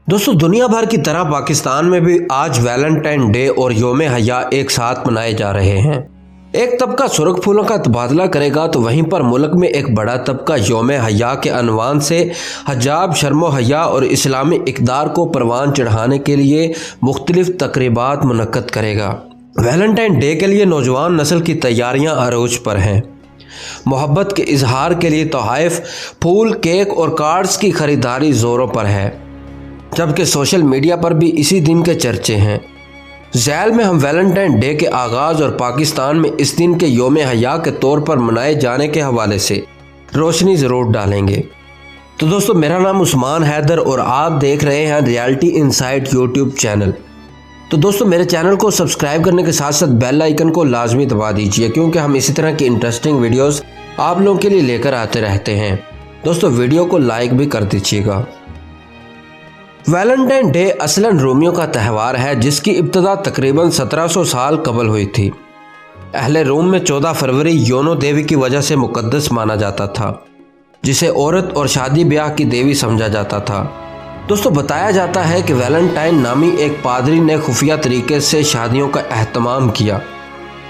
दोस्तों दुनिया भर की तरह पाकिस्तान में भी आज वैलेंटाइन डे और योम हया एक साथ मनाए जा रहे हैं। एक तबका सुर्ख फूलों का तबादला करेगा तो वहीं पर मुल्क में एक बड़ा तबका योम हया के अनवान से हजाब, शर्मो हया और इस्लामी इक़दार को परवान चढ़ाने के लिए मुख्तलिफ तकरीबात मुनक्कद करेगा। वैलेंटाइन डे के लिए नौजवान नस्ल की तैयारियां अरूज पर हैं। मोहब्बत के इजहार के लिए तोहफ़े, फूल, केक और कार्ड्स की खरीदारी ज़ोरों पर है, जबकि सोशल मीडिया पर भी इसी दिन के चर्चे हैं। ज़ैल में हम वैलेंटाइन डे के आगाज़ और पाकिस्तान में इस दिन के योम हया के तौर पर मनाए जाने के हवाले से रोशनी ज़रूर डालेंगे। तो दोस्तों मेरा नाम उस्मान हैदर और आप देख रहे हैं रियलिटी इनसाइट यूट्यूब चैनल। तो दोस्तों मेरे चैनल को सब्सक्राइब करने के साथ साथ बेल आइकन को लाजमी दबा दीजिए, क्योंकि हम इसी तरह की इंटरेस्टिंग वीडियोस आप लोगों के लिए लेकर आते रहते हैं। दोस्तों वीडियो को लाइक भी कर दीजिएगा। वैलेंटाइन डे असलन रोमियो का त्यौहार है, जिसकी इब्तिदा तकरीबन 1700 साल कबल हुई थी। अहले रोम में 14 फरवरी योनो देवी की वजह से मुकद्दस माना जाता था, जिसे औरत और शादी ब्याह की देवी समझा जाता था। दोस्तों बताया जाता है कि वैलेंटाइन नामी एक पादरी ने खुफिया तरीके से शादियों का एहतमाम किया।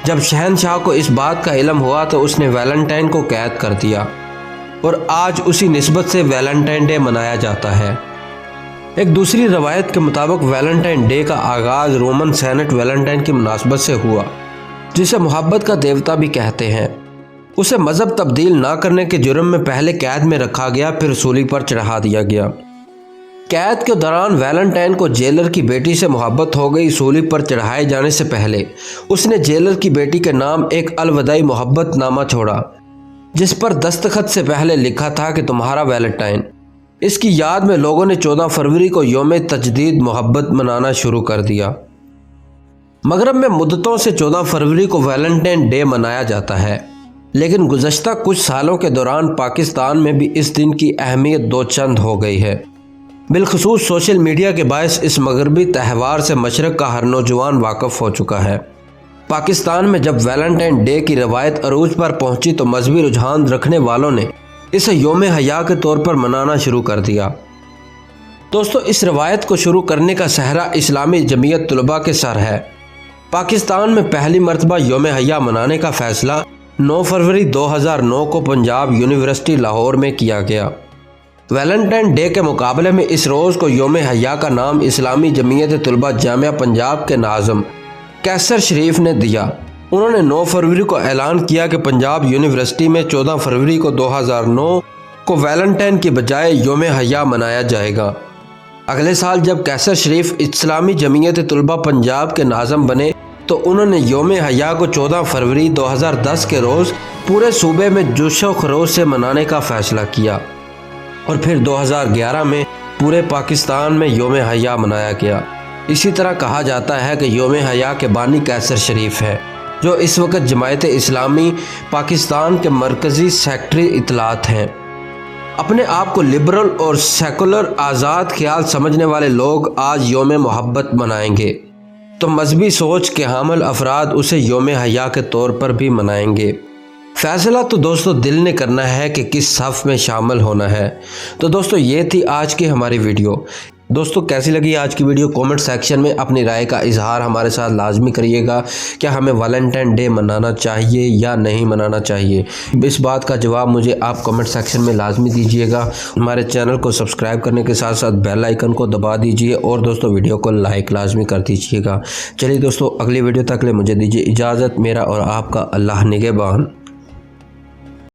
जब शहनशाह को इस बात का इल्म हुआ तो उसने वैलेंटाइन को कैद कर दिया और आज उसी निस्बत से वैलेंटाइन डे मनाया जाता है। एक दूसरी रवायत के मुताबिक वैलेंटाइन डे का आगाज़ रोमन सेनेट वैलेंटाइन की मुनासबत से हुआ, जिसे मोहब्बत का देवता भी कहते हैं। उसे मज़हब तब्दील ना करने के जुर्म में पहले कैद में रखा गया, फिर सूली पर चढ़ा दिया गया। कैद के दौरान वैलेंटाइन को जेलर की बेटी से मोहब्बत हो गई। सूली पर चढ़ाए जाने से पहले उसने जेलर की बेटी के नाम एक अलविदाई मोहब्बत नामा छोड़ा, जिस पर दस्तखत से पहले लिखा था कि तुम्हारा वैलेंटाइन। इसकी याद में लोगों ने 14 फरवरी को योम तजदीद मोहब्बत मनाना शुरू कर दिया। मगरब में मुद्दतों से 14 फरवरी को वैलेंटाइन डे मनाया जाता है, लेकिन गुज़श्ता कुछ सालों के दौरान पाकिस्तान में भी इस दिन की अहमियत दो चंद हो गई है। बिलखुसूस सोशल मीडिया के बायस इस मगरबी त्यौहार से मशरक़ का हर नौजवान वाकिफ़ हो चुका है। पाकिस्तान में जब वैलेंटाइन डे की रवायत अरूज पर पहुंची तो मजहबी रुझान रखने वालों ने इसे योम हया के तौर पर मनाना शुरू कर दिया। दोस्तों इस रवायत को शुरू करने का सहरा इस्लामी जमीयत तलबा के सर है। पाकिस्तान में पहली मरतबा योम हया मनाने का फ़ैसला 9 फरवरी 2009 को पंजाब यूनिवर्सिटी लाहौर में किया गया। वैलेंटाइन डे के मुकाबले में इस रोज़ को योम हया का नाम इस्लामी जमीयत तलबा जामिया पंजाब के नाज़िम कैसर शरीफ ने दिया। उन्होंने 9 फरवरी को ऐलान किया कि पंजाब यूनिवर्सिटी में 14 फरवरी को 2009 को वैलेंटाइन की बजाय योम हया मनाया जाएगा। अगले साल जब कैसर शरीफ इस्लामी जमीयत तलबा पंजाब के नाज़िम बने तो उन्होंने योम हया को 14 फरवरी 2010 के रोज़ पूरे सूबे में जोशो खरोश से मनाने का फ़ैसला किया और फिर 2011 में पूरे पाकिस्तान में योम हया मनाया गया। इसी तरह कहा जाता है कि योम हया के बानी कैसर शरीफ है, जो इस वक्त जमायत इस्लामी पाकिस्तान के मरकज़ी सेक्रेटरी इत्तलात हैं। अपने आप को लिबरल और सेकुलर आज़ाद ख्याल समझने वाले लोग आज योम मोहब्बत मनाएंगे, तो मजहबी सोच के हामिल अफराद उसे योम हया के तौर पर भी मनाएंगे। फ़ैसला तो दोस्तों दिल ने करना है कि किस सफ़ में शामिल होना है। तो दोस्तों ये थी आज की हमारी वीडियो। दोस्तों कैसी लगी आज की वीडियो कमेंट सेक्शन में अपनी राय का इजहार हमारे साथ लाजमी करिएगा। क्या हमें वैलेंटाइन डे मनाना चाहिए या नहीं मनाना चाहिए, इस बात का जवाब मुझे आप कमेंट सेक्शन में लाजमी दीजिएगा। हमारे चैनल को सब्सक्राइब करने के साथ साथ बेल आइकन को दबा दीजिए और दोस्तों वीडियो को लाइक लाजमी कर दीजिएगा। चलिए दोस्तों अगली वीडियो तक ले मुझे दीजिए इजाज़त। मेरा और आपका अल्लाह निगहबान।